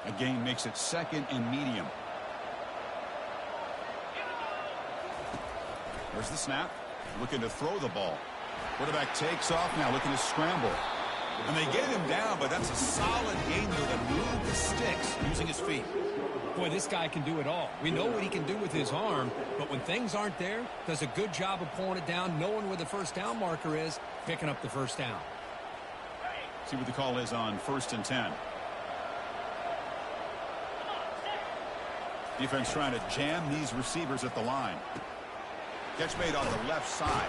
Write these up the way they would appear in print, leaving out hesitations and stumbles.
A gain makes it 2nd and medium. There's the snap. Looking to throw the ball. Quarterback takes off now, looking to scramble. And they get him down, but that's a solid gain there to move the sticks using his feet. Boy, this guy can do it all. We know what he can do with his arm, but when things aren't there, does a good job of pulling it down, knowing where the first down marker is, picking up the first down. See what the call is on 1st and 10. Defense trying to jam these receivers at the line. Catch made on the left side.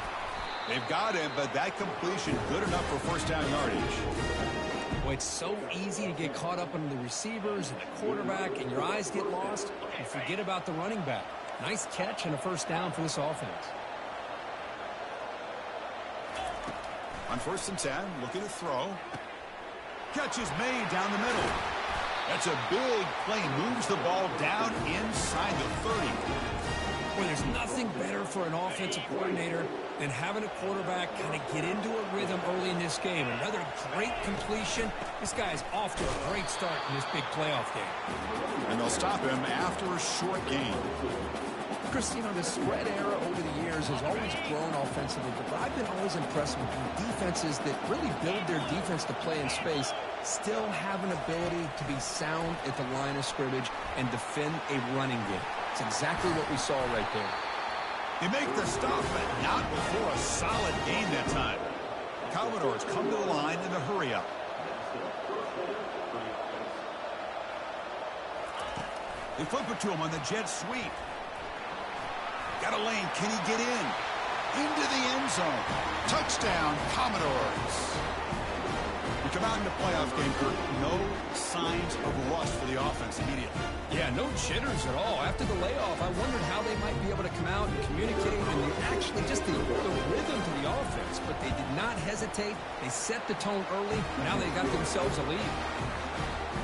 They've got him, but that completion good enough for first down yardage. Boy, it's so easy to get caught up in the receivers and the quarterback, and your eyes get lost. You forget about the running back. Nice catch and a first down for this offense. On 1st and 10, looking to throw. Catch is made down the middle. That's a big play. Moves the ball down inside the 30. Well, there's nothing better for an offensive coordinator than having a quarterback kind of get into a rhythm early in this game. Another great completion. This guy is off to a great start in this big playoff game. And they'll stop him after a short gain. Chris, you know, the spread era over the years has always grown offensively, but I've been always impressed with defenses that really build their defense to play in space, still have an ability to be sound at the line of scrimmage and defend a running game. It's exactly what we saw right there. They make the stop, but not before a solid gain that time. Commodores come to the line in a hurry-up. They flip it to him on the jet sweep. Got a lane. Can he get in? Into the end zone. Touchdown, Commodores. We come out in the playoff game, Kurt. No signs of rust for the offense immediately. Yeah, no jitters at all. After the layoff, I wondered how they might be able to come out and communicate and actually just the rhythm to the offense. But they did not hesitate. They set the tone early. Now they got themselves a lead.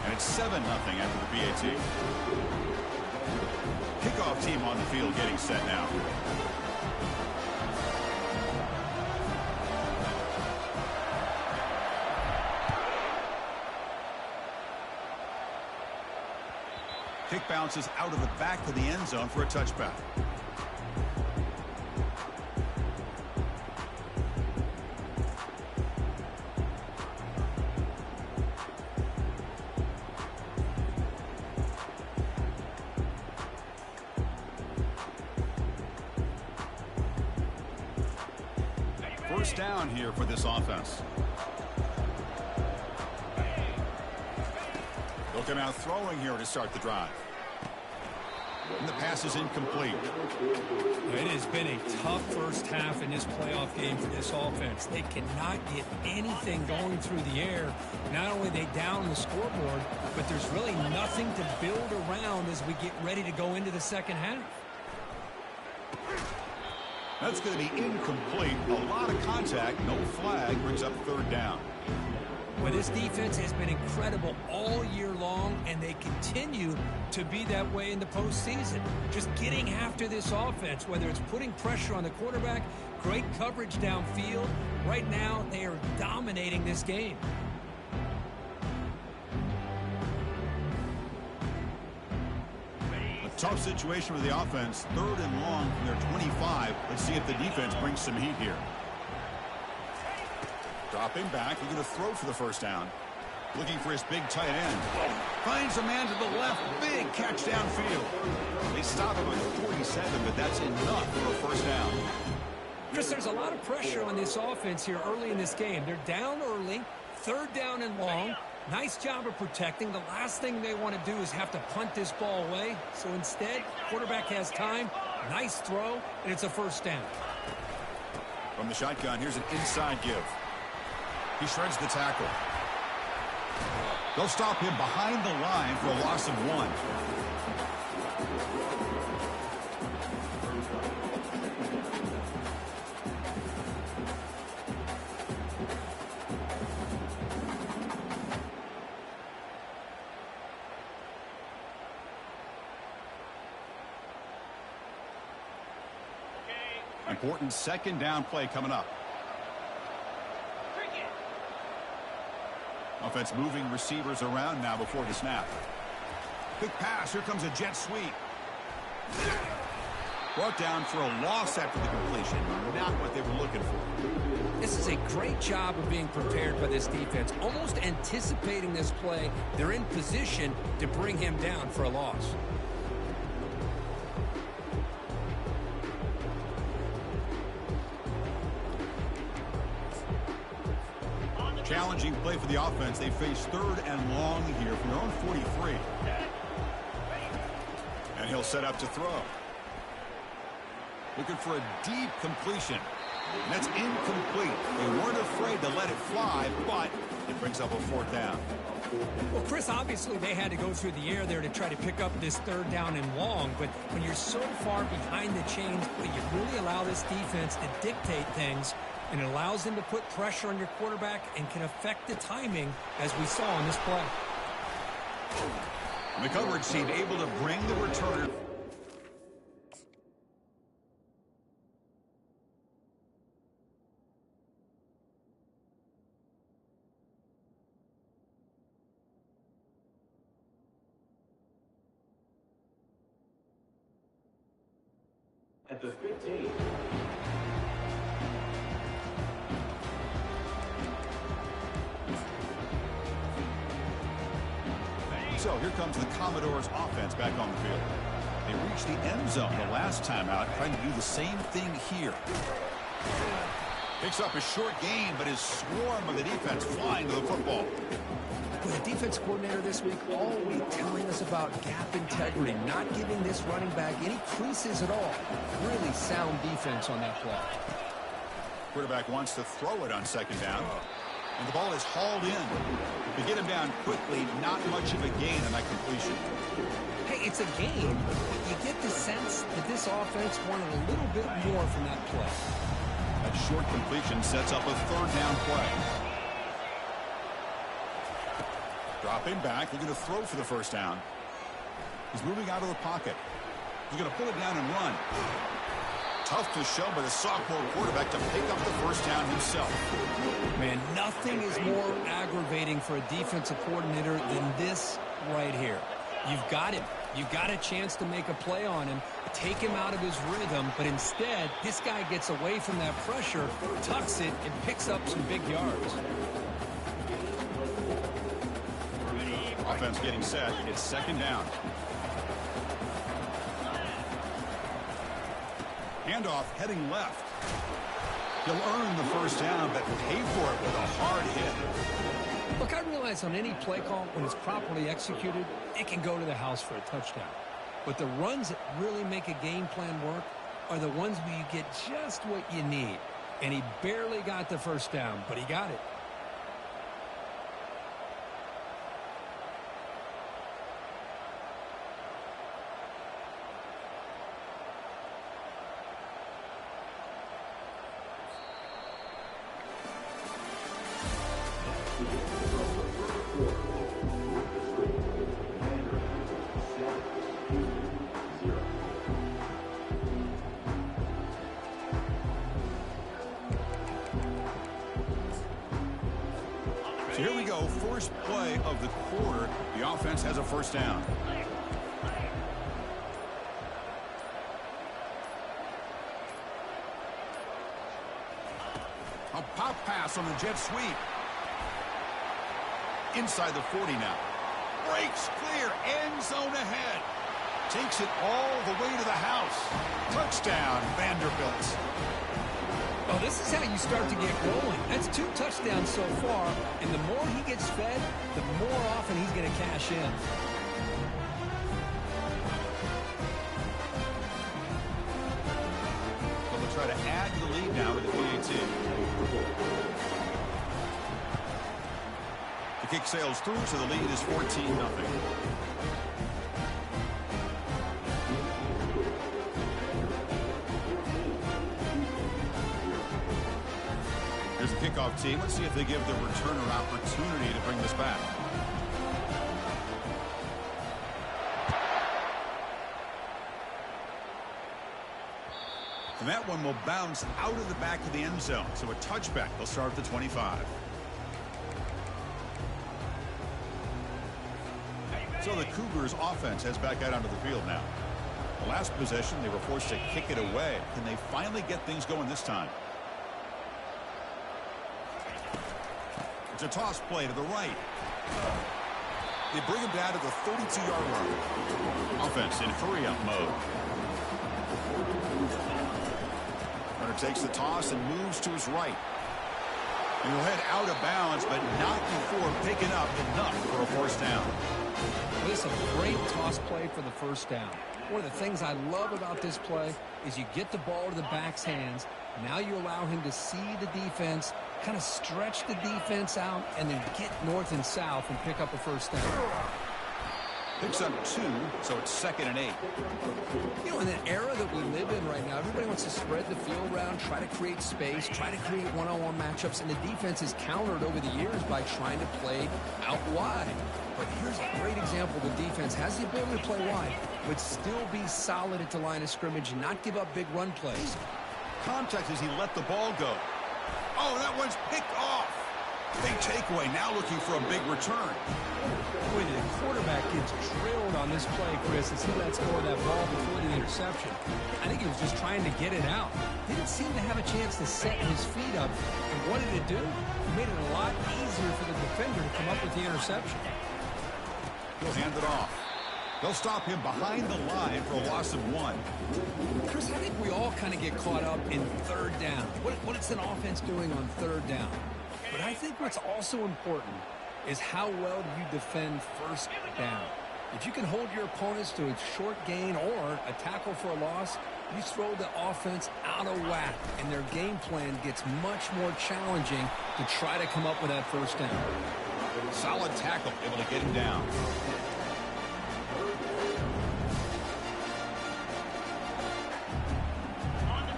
And it's 7-0 after the PAT. Kickoff team on the field getting set now. Kick bounces out of the back of the end zone for a touchback. First down here for this offense. They'll come out throwing here to start the drive. And the pass is incomplete. It has been a tough first half in this playoff game for this offense. They cannot get anything going through the air. Not only are they down the scoreboard, but there's really nothing to build around as we get ready to go into the second half. That's going to be incomplete. A lot of contact. No flag. Brings up third down. Well, this defense has been incredible all year long, and they continue to be that way in the postseason. Just getting after this offense, whether it's putting pressure on the quarterback, great coverage downfield. Right now, they are dominating this game. A tough situation for the offense. 3rd and long from their 25. Let's see if the defense brings some heat here. Dropping back, looking to throw for the first down. Looking for his big tight end. Finds a man to the left. Big catch downfield. They stop him at the 47, but that's enough for a first down. Chris, there's a lot of pressure on this offense here early in this game. They're down early, 3rd down and long. Nice job of protecting. The last thing they want to do is have to punt this ball away. So instead, quarterback has time. Nice throw, and it's a first down. From the shotgun, here's an inside give. He shreds the tackle. They'll stop him behind the line for a loss of 1. Important second down play coming up. Offense moving receivers around now before the snap. Quick pass. Here comes a jet sweep. Brought down for a loss after the completion. Not what they were looking for. This is a great job of being prepared by this defense. Almost anticipating this play, they're in position to bring him down for a loss. Challenging play for the offense. They face 3rd and long here from their own 43. And he'll set up to throw. Looking for a deep completion. And that's incomplete. They weren't afraid to let it fly, but it brings up a 4th down. Well, Chris, obviously they had to go through the air there to try to pick up this 3rd down and long, but when you're so far behind the chains, you really allow this defense to dictate things, and it allows them to put pressure on your quarterback and can affect the timing, as we saw on this play. And the coverage team able to bring the returner. At the 15. So here comes the Commodores offense back on the field. They reached the end zone the last time out, trying to do the same thing here. Picks up a short gain, but his swarm of the defense flying to the football. With the defense coordinator this week all week telling us about gap integrity, not giving this running back any creases at all. Really sound defense on that play. Quarterback wants to throw it on 2nd down. And the ball is hauled in. To get him down quickly, not much of a gain on that completion. Hey, it's a gain, but you get the sense that this offense wanted a little bit more from that play. That short completion sets up a 3rd down play. Dropping back, looking to throw for the 1st down. He's moving out of the pocket. He's going to pull it down and run. Tough to show by the sophomore quarterback to pick up the 1st down himself. Man, nothing is more aggravating for a defensive coordinator than this right here. You've got him. You've got a chance to make a play on him, take him out of his rhythm, but instead, this guy gets away from that pressure, tucks it, and picks up some big yards. Offense getting set. It's 2nd down. Handoff heading left. He'll earn the 1st down, but pay for it with a hard hit. Look, I realize on any play call, when it's properly executed, it can go to the house for a touchdown. But the runs that really make a game plan work are the ones where you get just what you need. And he barely got the 1st down, but he got it. So here we go, first play of the quarter. The offense has a 1st down. A pop pass on the jet sweep. Inside the 40 now. Breaks clear, end zone ahead. Takes it all the way to the house. Touchdown, Vanderbilt. Oh, this is how you start to get rolling. That's 2 touchdowns so far, and the more he gets fed, the more often he's going to cash in. So they'll try to add to the lead now with the PAT. The kick sails through, so the lead is 14-0. Here's the kickoff team. Let's see if they give the returner opportunity to bring this back. And that one will bounce out of the back of the end zone. So a touchback. They'll start at the 25. So the Cougars offense heads back out onto the field now. The last possession, they were forced to kick it away. Can they finally get things going this time? It's a toss play to the right. They bring him down to the 32-yard line. Offense in hurry-up mode. Runner takes the toss and moves to his right. And he'll head out of bounds, but not before picking up enough for a first down. This is a great toss play for the first down. One of the things I love about this play is you get the ball to the back's hands. Now you allow him to see the defense, kind of stretch the defense out, and then get north and south and pick up a first down. Picks up 2, so it's 2nd and 8. You know, in the era that we live in right now, everybody wants to spread the field around, try to create space, try to create one-on-one matchups, and the defense is countered over the years by trying to play out wide. But here's a great example. The defense has the ability to play wide, but still be solid at the line of scrimmage and not give up big run plays. Contact as he let the ball go. Oh, that one's picked off. Big takeaway, now looking for a big return. Boy, the quarterback gets drilled on this play, Chris, as he lets go of that ball before the interception. I think he was just trying to get it out. Didn't seem to have a chance to set his feet up. And what did it do? It made it a lot easier for the defender to come up with the interception. He'll hand it off. They'll stop him behind the line for a loss of 1. Chris, I think we all kind of get caught up in third down. What is an offense doing on third down? But I think what's also important is how well do you defend first down. If you can hold your opponents to a short gain or a tackle for a loss, you throw the offense out of whack, and their game plan gets much more challenging to try to come up with that first down. Solid tackle, able to get him down.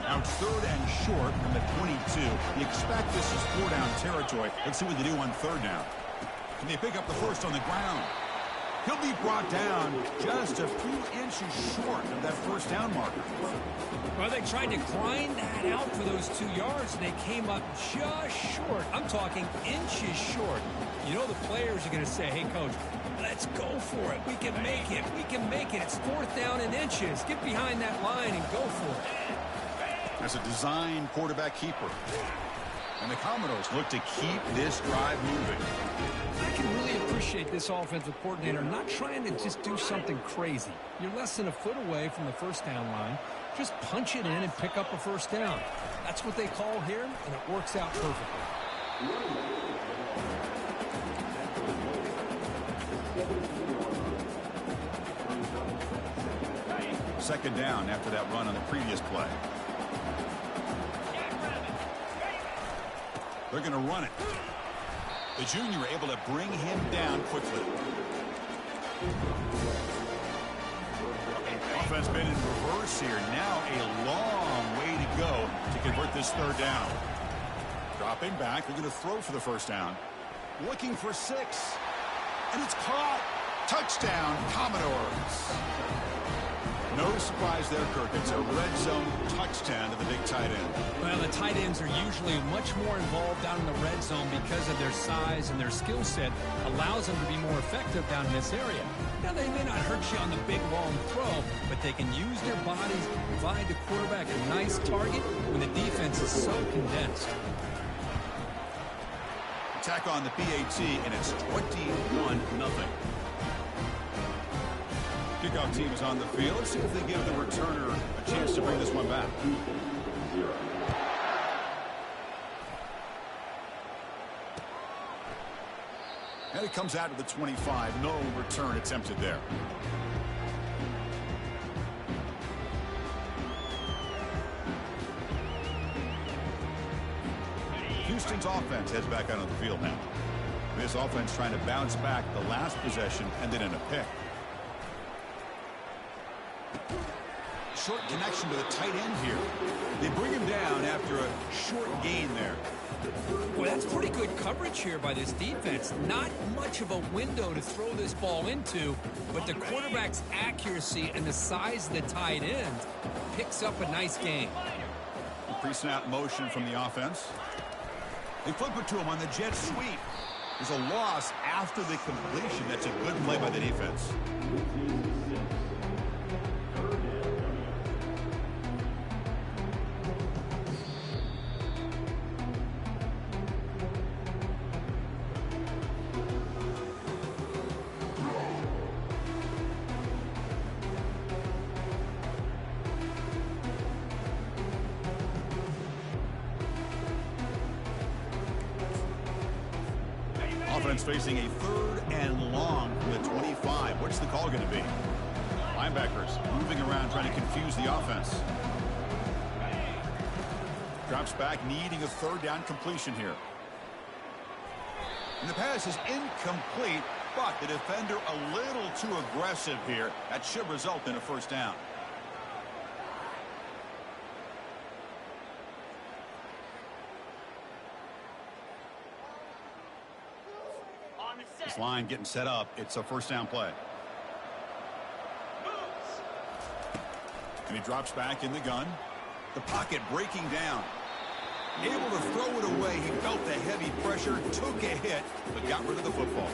Now it's 3rd and short from the 22. You expect this is 4-down territory. Let's see what they do on 3rd down. Can they pick up the first on the ground? He'll be brought down just a few inches short of that first down marker. Well, they tried to grind that out for those 2 yards, and they came up just short. I'm talking inches short. You know the players are going to say, hey, Coach, let's go for it. We can make it. We can make it. It's 4th down in inches. Get behind that line and go for it. As a design quarterback keeper. And the Commodores look to keep this drive moving. I can really appreciate this offensive coordinator not trying to just do something crazy. You're less than a foot away from the first down line. Just punch it in and pick up a first down. That's what they call here, and it works out perfectly. 2nd down after that run on the previous play. They're going to run it. The junior able to bring him down quickly. Offense been in reverse here. Now a long way to go to convert this 3rd down. Dropping back. They're going to throw for the first down. Looking for 6. And it's caught. Touchdown, Commodores. No surprise there, Kirk. It's a red zone touchdown to the big tight end. Well, the tight ends are usually much more involved down in the red zone because of their size and their skill set allows them to be more effective down in this area. Now, they may not hurt you on the big, long throw, but they can use their bodies to provide the quarterback a nice target when the defense is so condensed. Attack on the PAT, and it's 21-0. Kickoff team is on the field. Let's see if they give the returner a chance to bring this one back. And it comes out to the 25. No return attempted there. Houston's offense heads back out on the field now. This offense trying to bounce back. The last possession ended in a pick. Short connection to the tight end here. They bring him down after a short gain there. Well, that's pretty good coverage here by this defense. Not much of a window to throw this ball into, but the quarterback's accuracy and the size of the tight end picks up a nice gain. Pre-snap motion from the offense. They flip it to him on the jet sweep. There's a loss after the completion. That's a good play by the defense. Offense facing a 3rd and long from the 25. What's the call going to be? Linebackers moving around trying to confuse the offense. Drops back, needing a 3rd down completion here. And the pass is incomplete, but the defender a little too aggressive here. That should result in a 1st down. This line getting set up. It's a 1st down play. And he drops back in the gun. The pocket breaking down. Able to throw it away. He felt the heavy pressure, took a hit, but got rid of the football.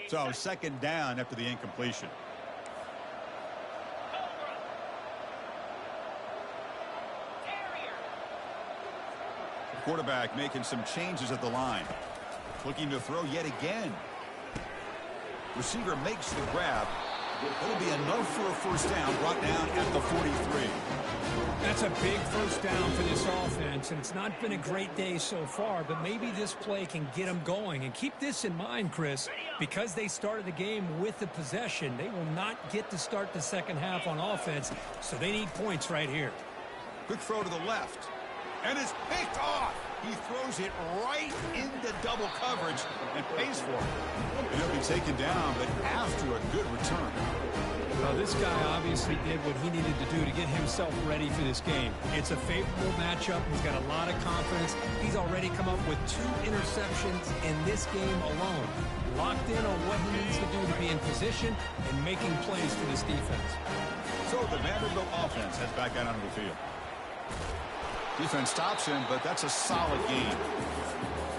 So 2nd down after the incompletion. The quarterback making some changes at the line. Looking to throw yet again. Receiver makes the grab. It'll be enough for a 1st down, brought down at the 43. That's a big 1st down for this offense, and it's not been a great day so far, but maybe this play can get them going. And keep this in mind, Chris, because they started the game with the possession, they will not get to start the 2nd half on offense, so they need points right here. Quick throw to the left, and it's picked off. He throws it right into double coverage and pays for it. He'll be taken down, but after a good return. Well, this guy obviously did what he needed to do to get himself ready for this game. It's a favorable matchup. He's got a lot of confidence. He's already come up with 2 interceptions in this game alone. Locked in on what he needs to do to be in position and making plays for this defense. So the Vanderbilt offense heads back out onto the field. Defense stops him, but that's a solid game.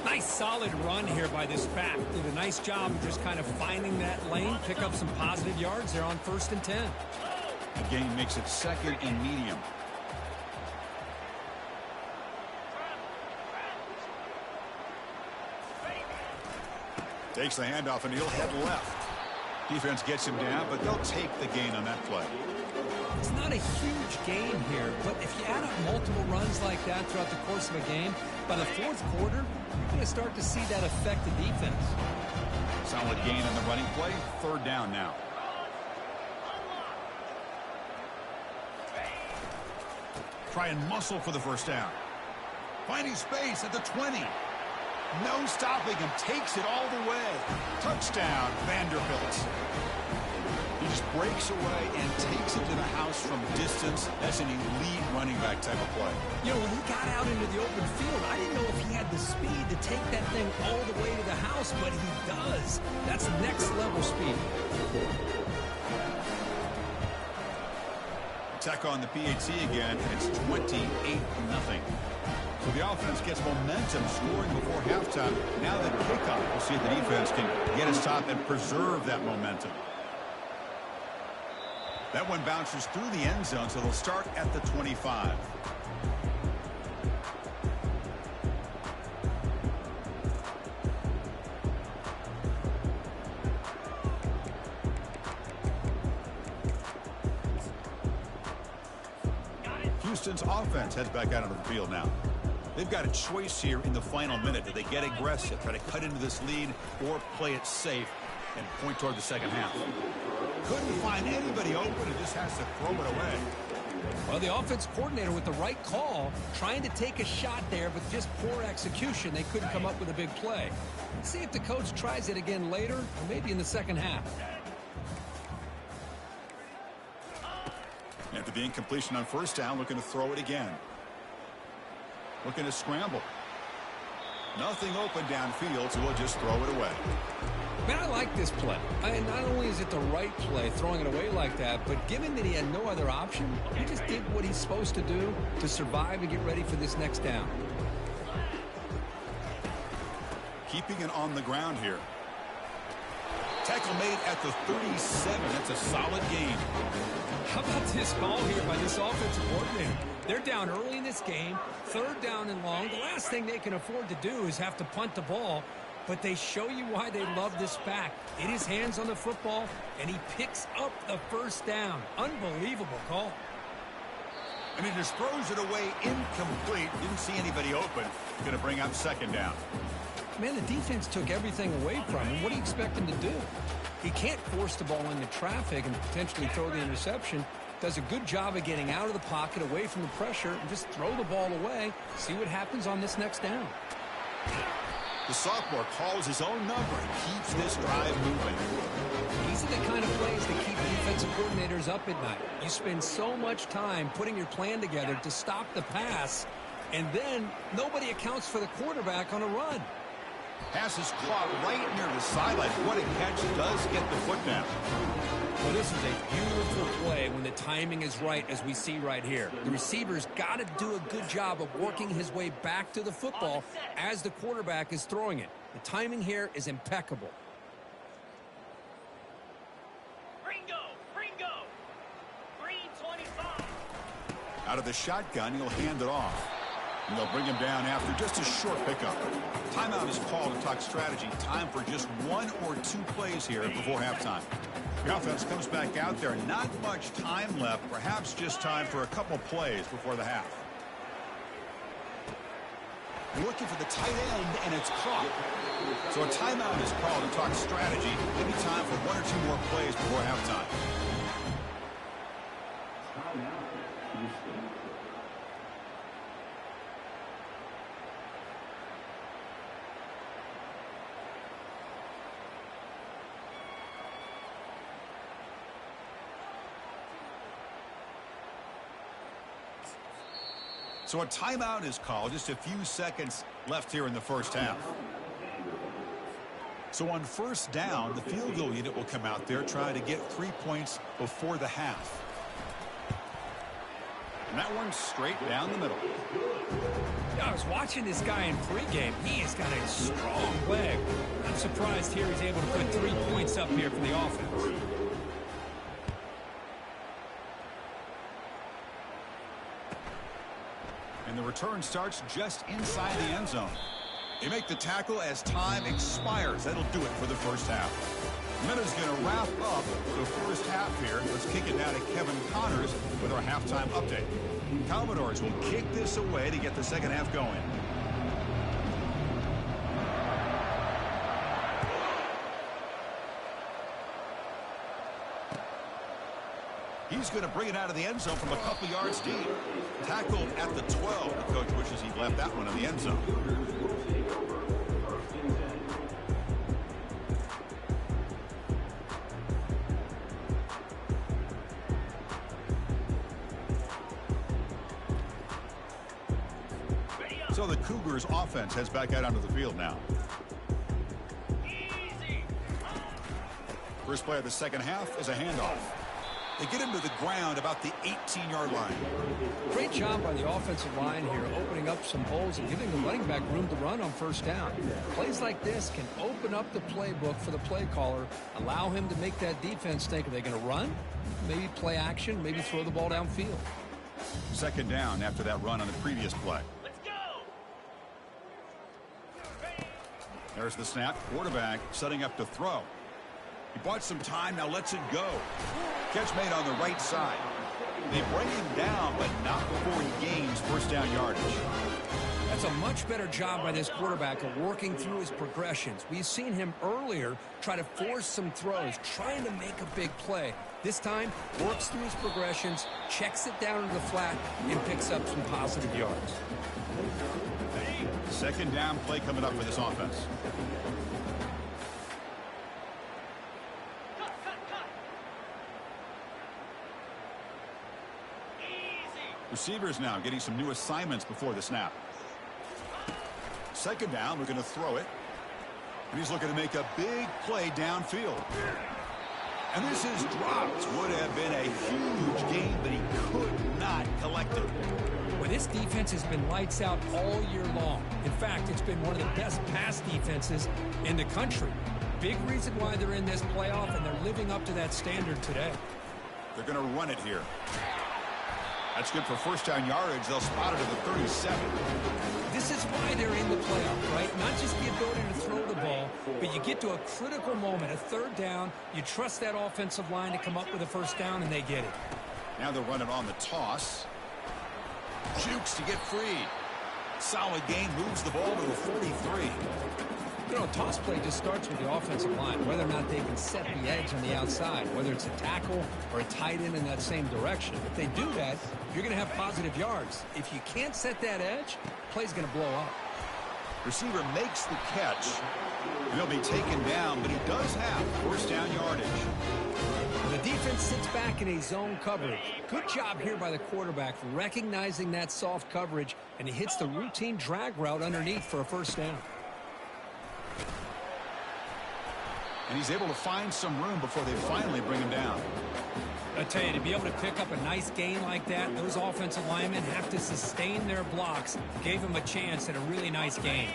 Nice solid run here by this back. Did a nice job of just kind of finding that lane, pick up some positive yards there on 1st and 10. The game makes it 2nd and medium. Takes the handoff and he'll head left. Defense gets him down, but they'll take the gain on that play. It's not a huge gain here, but if you add up multiple runs like that throughout the course of a game, by the 4th quarter, you're going to start to see that affect the defense. Solid gain on the running play. 3rd down now. Try and muscle for the 1st down. Finding space at the 20. No stopping him. Takes it all the way. Touchdown, Vanderbilt. He just breaks away and takes it to the house from distance. That's an elite running back type of play. You know, when he got out into the open field, I didn't know if he had the speed to take that thing all the way to the house, but he does. That's next level speed. Attack on the PAT again, and it's 28-0. So the offense gets momentum scoring before halftime. Now the kickoff. We'll see if the defense can get a stop and preserve that momentum. That one bounces through the end zone, so they'll start at the 25. Houston's offense heads back out onto the field now. They've got a choice here in the final minute. Do they get aggressive, try to cut into this lead, or play it safe and point toward the 2nd half? Couldn't find anybody open and just has to throw it away. Well, the offense coordinator with the right call, trying to take a shot there, but just poor execution. They couldn't come up with a big play. Let's see if the coach tries it again later, or maybe in the 2nd half. After the incompletion on 1st down, looking to throw it again. Looking to scramble. Nothing open downfield, so we'll just throw it away. Man, I like this play. Not only is it the right play, throwing it away like that, but given that he had no other option, he just did what he's supposed to do to survive and get ready for this next down. Keeping it on the ground here. Tackle made at the 37. That's a solid game. How about this call here by this offensive coordinator? They're down early in this game, third down and long. The last thing they can afford to do is have to punt the ball, but they show you why they love this back. Get his hands on the football, and he picks up the first down. Unbelievable call. And he just throws it away incomplete. Didn't see anybody open. Going to bring up second down. Man, the defense took everything away from him. What do you expect him to do? He can't force the ball into traffic and potentially throw the interception. Does a good job of getting out of the pocket, away from the pressure, and just throw the ball away. See what happens on this next down. The sophomore calls his own number and keeps this drive moving. These are the kind of plays that keep defensive coordinators up at night. You spend so much time putting your plan together to stop the pass, and then nobody accounts for the quarterback on a run. Pass is caught right near the sideline. What a catch. Does get the foot down. Well, this is a beautiful play when the timing is right, as we see right here. The receiver's got to do a good job of working his way back to the football as the quarterback is throwing it. The timing here is impeccable. Ringo, green 25. Out of the shotgun, he'll hand it off. And they'll bring him down after just a short pickup. Timeout is called to talk strategy. Time for just one or two plays here before halftime. The offense comes back out there. Not much time left. Perhaps just time for a couple plays before the half. Looking for the tight end, and it's caught. So a timeout is called to talk strategy. Maybe time for one or two more plays before halftime. So a timeout is called. Just a few seconds left here in the first half. So on first down, the field goal unit will come out there trying to get 3 points before the half. And that one's straight down the middle. Yeah, I was watching this guy in pregame. He has got a strong leg. I'm surprised here he's able to put 3 points up here for the offense. And the return starts just inside the end zone. They make the tackle as time expires. That'll do it for the first half. Minute's going to wrap up the first half here. Let's kick it now to Kevin Connors with our halftime update. Commodores will kick this away to get the second half going. He's going to bring it out of the end zone from a couple yards deep. Tackled at the 12. The coach wishes he'd left that one in the end zone. So the Cougars offense heads back out onto the field now. First play of the second half is a handoff. They get him to the ground about the 18-yard line. Great job by the offensive line here, opening up some holes and giving the running back room to run on first down. Plays like this can open up the playbook for the play caller, allow him to make that defense think, are they going to run? Maybe play action, maybe throw the ball downfield. Second down after that run on the previous play. Let's go. There's the snap. Quarterback setting up to throw. He bought some time, now lets it go. Catch made on the right side. They bring him down, but not before he gains first down yardage. That's a much better job by this quarterback of working through his progressions. We've seen him earlier try to force some throws, trying to make a big play. This time, works through his progressions, checks it down into the flat, and picks up some positive yards. Second down play coming up for this offense. Receivers now getting some new assignments before the snap. Second down, we're going to throw it. And he's looking to make a big play downfield. And this is dropped. Would have been a huge gain, but he could not collect it. Well, this defense has been lights out all year long. In fact, it's been one of the best pass defenses in the country. Big reason why they're in this playoff, and they're living up to that standard today. They're going to run it here. That's good for first down yardage. They'll spot it at the 37. This is why they're in the playoff, right? Not just the ability to throw the ball, but you get to a critical moment, a third down. You trust that offensive line to come up with a first down, and they get it. Now they're running on the toss. Jukes to get free. Solid gain, moves the ball to the 43. You know, a toss play just starts with the offensive line, whether or not they can set the edge on the outside, whether it's a tackle or a tight end in that same direction. If they do that, you're going to have positive yards. If you can't set that edge, play's going to blow up. Receiver makes the catch. He'll be taken down, but he does have first down yardage. The defense sits back in a zone coverage. Good job here by the quarterback recognizing that soft coverage, and he hits the routine drag route underneath for a first down. And he's able to find some room before they finally bring him down. I tell you, to be able to pick up a nice gain like that, those offensive linemen have to sustain their blocks. Gave him a chance at a really nice gain.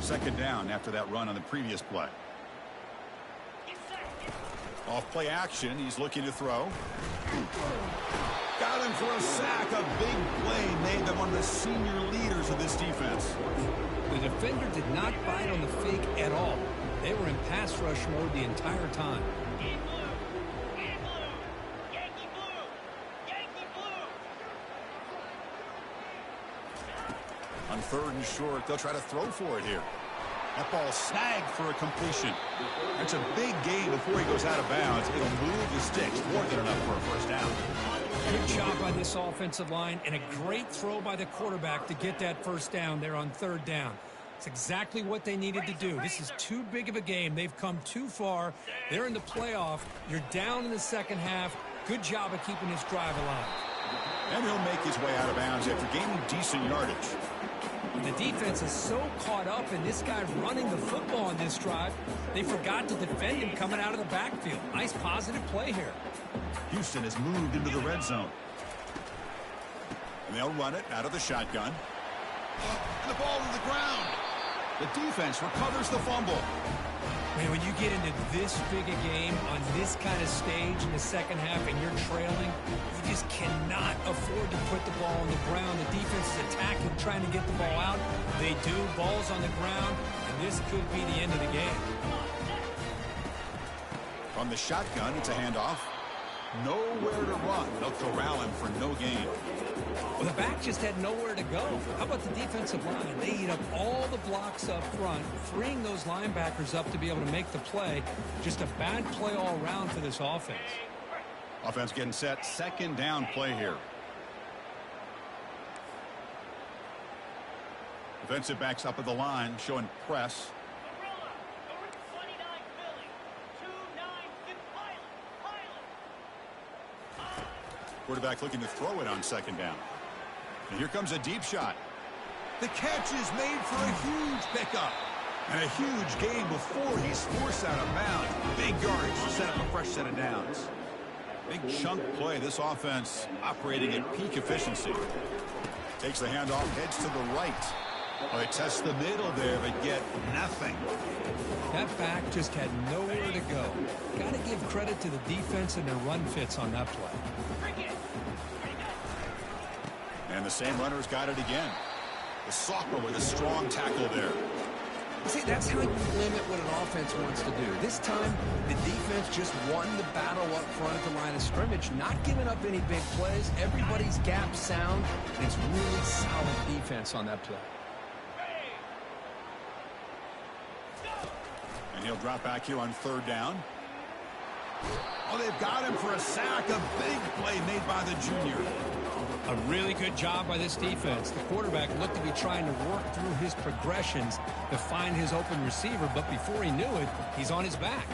Second down after that run on the previous play. Off play action, he's looking to throw. Got him for a sack. A big play made them one of the senior leaders of this defense. The defender did not bite on the fake at all. They were in pass rush mode the entire time. In blue. In blue. Yankee blue. Yankee blue. On third and short, they'll try to throw for it here. That ball snagged for a completion. That's a big gain before he goes out of bounds. It'll move the sticks, more than enough for a first down. Good job by this offensive line, and a great throw by the quarterback to get that first down there on third down. It's exactly what they needed to do. This is too big of a game. They've come too far. They're in the playoff. You're down in the second half. Good job of keeping this drive alive. And he'll make his way out of bounds after gaining decent yardage. The defense is so caught up in this guy running the football on this drive, they forgot to defend him coming out of the backfield. Nice positive play here. Houston has moved into the red zone. And they'll run it out of the shotgun. And the ball to the ground. The defense recovers the fumble. Man, when you get into this big a game on this kind of stage in the second half and you're trailing, you just cannot afford to put the ball on the ground. The defense is attacking, trying to get the ball out. They do. Ball's on the ground, and this could be the end of the game. From the shotgun, it's a handoff. Nowhere to run. They'll corral him for no gain. Well, the back just had nowhere to go. How about the defensive line? They eat up all the blocks up front, freeing those linebackers up to be able to make the play. Just a bad play all around for this offense. Offense getting set. Second down play here. Defensive backs up at the line, showing press. Gorilla. Number 29, Philly. 2-9, Pilot. Quarterback looking to throw it on second down. And here comes a deep shot. The catch is made for a huge pickup. And a huge gain before he's forced out of bounds. Big yardage to set up a fresh set of downs. Big chunk play. This offense operating at peak efficiency. Takes the handoff, heads to the right. Well, they test the middle there, but get nothing. That back just had nowhere to go. Got to give credit to the defense and their run fits on that play. And the same runner's got it again. The Socker with a strong tackle there. See, that's how you limit what an offense wants to do. This time, the defense just won the battle up front at the line of scrimmage, not giving up any big plays. Everybody's gap sound, and it's really solid defense on that play. And he'll drop back here on third down. Oh, they've got him for a sack. A big play made by the junior. A really good job by this defense. The quarterback looked to be trying to work through his progressions to find his open receiver, but before he knew it, he's on his back.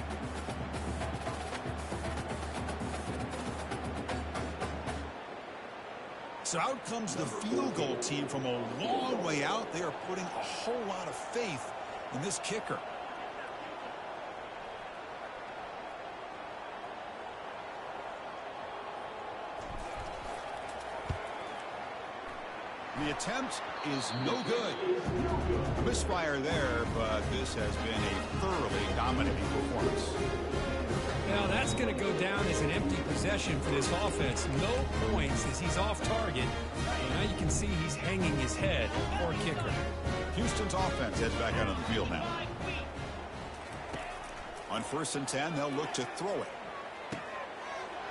So out comes the field goal team from a long way out. They are putting a whole lot of faith in this kicker. The attempt is no good. A misfire there, but this has been a thoroughly dominating performance. Now that's going to go down as an empty possession for this offense. No points as he's off target. Now you can see he's hanging his head. Poor kicker. Houston's offense heads back out on the field now. On 1st and 10, they'll look to throw it.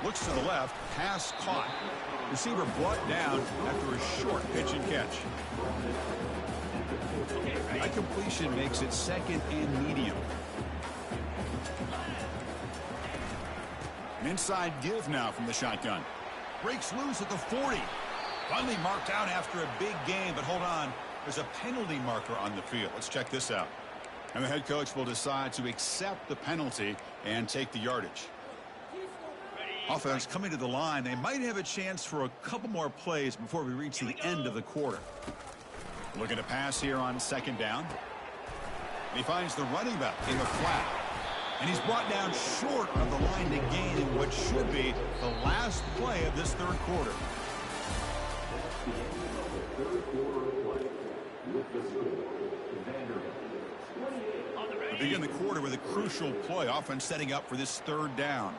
Looks to the left, pass caught. Receiver brought down after a short pitch and catch. That completion makes it 2nd and medium. An inside give now from the shotgun. Breaks loose at the 40. Finally marked out after a big game, but hold on. There's a penalty marker on the field. Let's check this out. And the head coach will decide to accept the penalty and take the yardage. Offense coming to the line. They might have a chance for a couple more plays before we reach the end of the quarter. Looking to pass here on 2nd down. He finds the running back in the flat. And he's brought down short of the line to gain in what should be the last play of this 3rd quarter. We begin the quarter with a crucial play. Offense setting up for this 3rd down.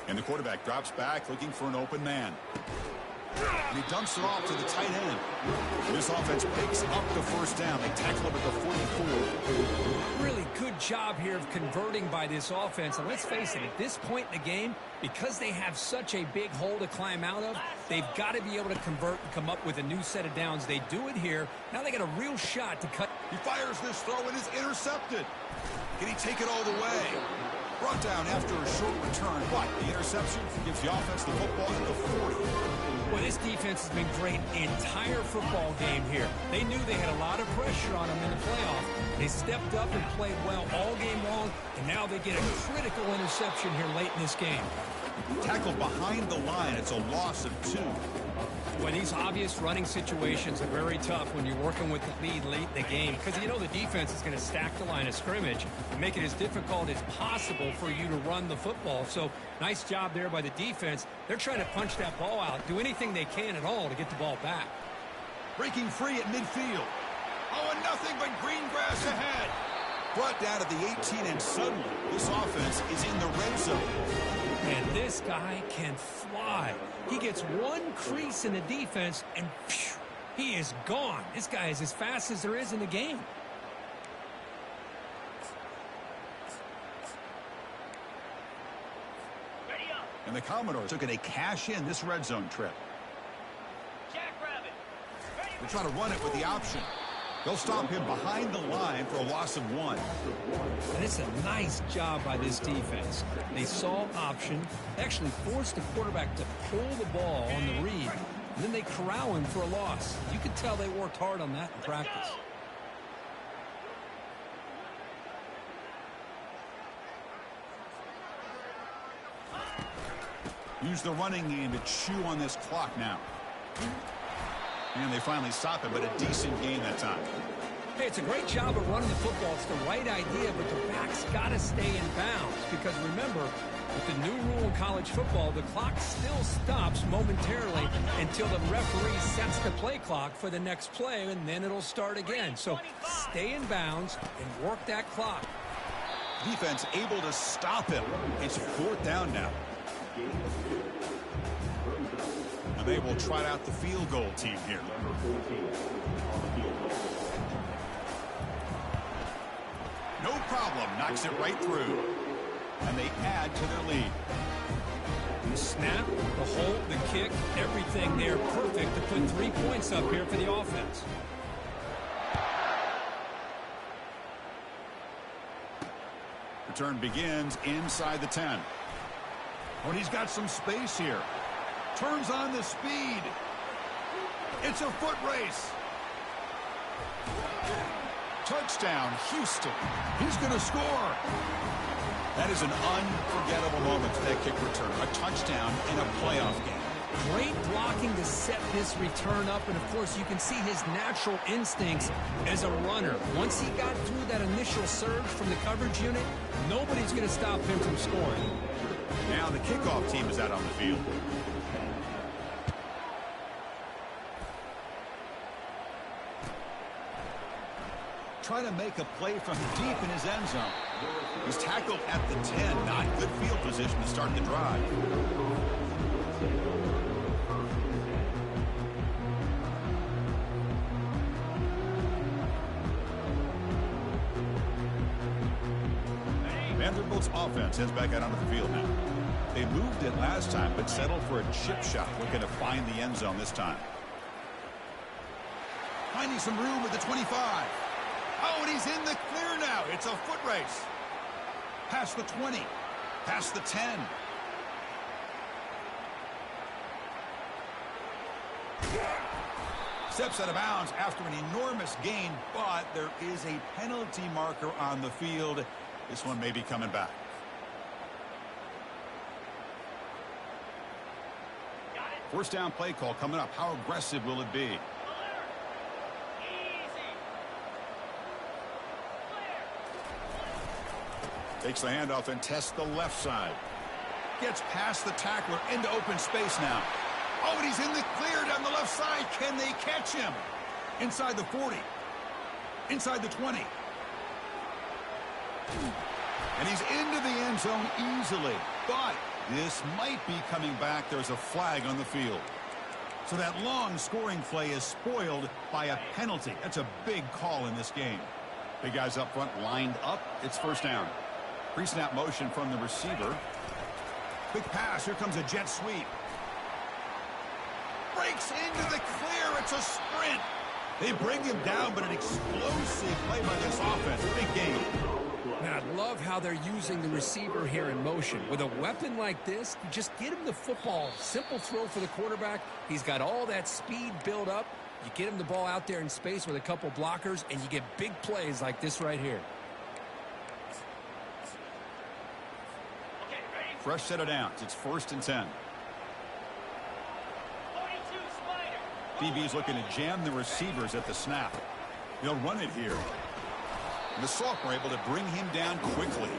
And the quarterback drops back looking for an open man. And he dumps it off to the tight end. This offense picks up the 1st down. They tackle him at the 44. Really good job here of converting by this offense. And let's face it, at this point in the game, because they have such a big hole to climb out of, they've got to be able to convert and come up with a new set of downs. They do it here. Now they got a real shot to cut. He fires this throw and is intercepted. Can he take it all the way? Brought down after a short return, but the interception gives the offense the football at the 40. Well, this defense has been great the entire football game here. They knew they had a lot of pressure on them in the playoff. They stepped up and played well all game long, and now they get a critical interception here late in this game. Tackled behind the line. It's a loss of 2. Well, these obvious running situations are very tough when you're working with the lead late in the game because you know the defense is going to stack the line of scrimmage and make it as difficult as possible for you to run the football. So nice job there by the defense. They're trying to punch that ball out, do anything they can at all to get the ball back. Breaking free at midfield. Oh, and nothing but green grass ahead. Brought down at the 18, and suddenly this offense is in the red zone. And this guy can fly. He gets one crease in the defense, and phew, he is gone. This guy is as fast as there is in the game. And the Commodores looking to cash in this red zone trip. Jackrabbit. They're trying to run it with the option. They'll stop him behind the line for a loss of 1. And it's a nice job by this defense. They saw option, actually forced the quarterback to pull the ball on the read, and then they corral him for a loss. You could tell they worked hard on that in practice. Use the running game to chew on this clock now. And they finally stop it, but a decent gain that time. Hey, it's a great job of running the football. It's the right idea, but the back's got to stay in bounds. Because remember, with the new rule in college football, the clock still stops momentarily until the referee sets the play clock for the next play, and then it'll start again. So stay in bounds and work that clock. Defense able to stop him. It's 4th down now. And they will trot out the field goal team here. No problem. Knocks it right through. And they add to their lead. The snap, the hold, the kick, everything there perfect to put 3 points up here for the offense. Return begins inside the 10. When he's got some space here. Turns on the speed. It's a foot race. Touchdown, Houston. He's going to score. That is an unforgettable moment for that kick return. A touchdown in a playoff game. Great blocking to set this return up, and of course you can see his natural instincts as a runner. Once he got through that initial surge from the coverage unit, nobody's going to stop him from scoring. Now the kickoff team is out on the field. Trying to make a play from deep in his end zone. He's tackled at the 10. Not good field position to start the drive. Vanderbilt's offense heads back out onto the field now. They moved it last time, but settled for a chip shot, looking to find the end zone this time. Finding some room at the 25. Oh, and he's in the clear now. It's a foot race. Past the 20. Past the 10. Steps out of bounds after an enormous gain, but there is a penalty marker on the field. This one may be coming back. First down play call coming up. How aggressive will it be? Takes the handoff and tests the left side. Gets past the tackler into open space now. Oh, and he's in the clear down the left side. Can they catch him? Inside the 40. Inside the 20. And he's into the end zone easily. But this might be coming back. There's a flag on the field. So that long scoring play is spoiled by a penalty. That's a big call in this game. Big guys up front lined up. It's first down. Pre-snap motion from the receiver. Quick pass. Here comes a jet sweep. Breaks into the clear. It's a sprint. They bring him down, but an explosive play by this offense. Big game. And I love how they're using the receiver here in motion. With a weapon like this, you just get him the football. Simple throw for the quarterback. He's got all that speed built up. You get him the ball out there in space with a couple blockers, and you get big plays like this right here. Fresh set of downs. It's 1st and 10. DB's looking to jam the receivers at the snap. They'll run it here. And the sophomore able to bring him down quickly.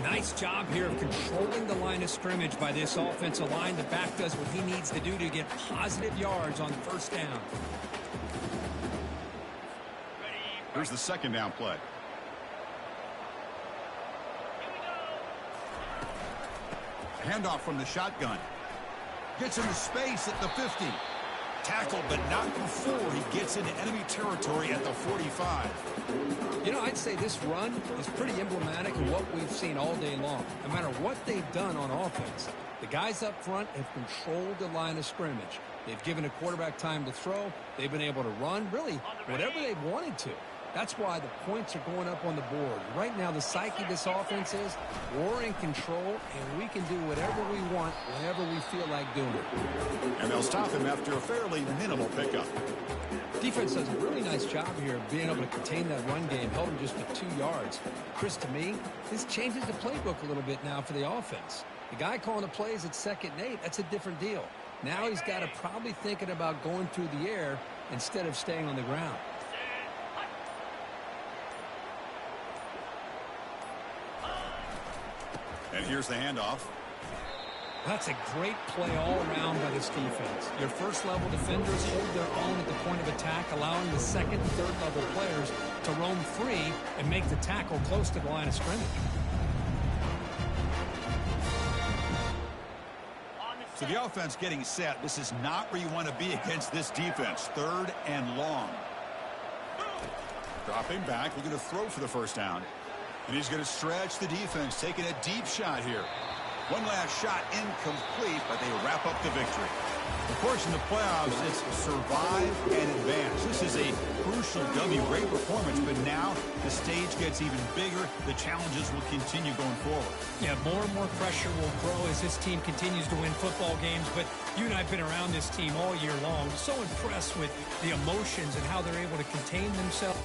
Nice job here of controlling the line of scrimmage by this offensive line. The back does what he needs to do to get positive yards on first down. Here's the second down play. Handoff from the shotgun. Gets into space at the 50. Tackled, but not before he gets into enemy territory at the 45. You know, I'd say this run is pretty emblematic of what we've seen all day long. No matter what they've done on offense, the guys up front have controlled the line of scrimmage. They've given a quarterback time to throw. They've been able to run, really, whatever they've wanted to. That's why the points are going up on the board. Right now, the psyche of this offense is we're in control, and we can do whatever we want whenever we feel like doing it. And they'll stop him after a fairly minimal pickup. Defense does a really nice job here of being able to contain that run game, held him just to 2 yards. Chris, to me, this changes the playbook a little bit now for the offense. The guy calling the plays at 2nd and 8, that's a different deal. Now he's got to probably thinking about going through the air instead of staying on the ground. And here's the handoff. That's a great play all around by this defense. Your first-level defenders hold their own at the point of attack, allowing the second and third-level players to roam free and make the tackle close to the line of scrimmage. So the offense getting set. This is not where you want to be against this defense. 3rd and long. Dropping back, looking to throw for the first down. And he's going to stretch the defense, taking a deep shot here. One last shot, incomplete, but they wrap up the victory. Of course, in the playoffs, it's survive and advance. This is a crucial W. Great performance, but now the stage gets even bigger. The challenges will continue going forward. Yeah, more and more pressure will grow as this team continues to win football games. But you and I have been around this team all year long. So impressed with the emotions and how they're able to contain themselves.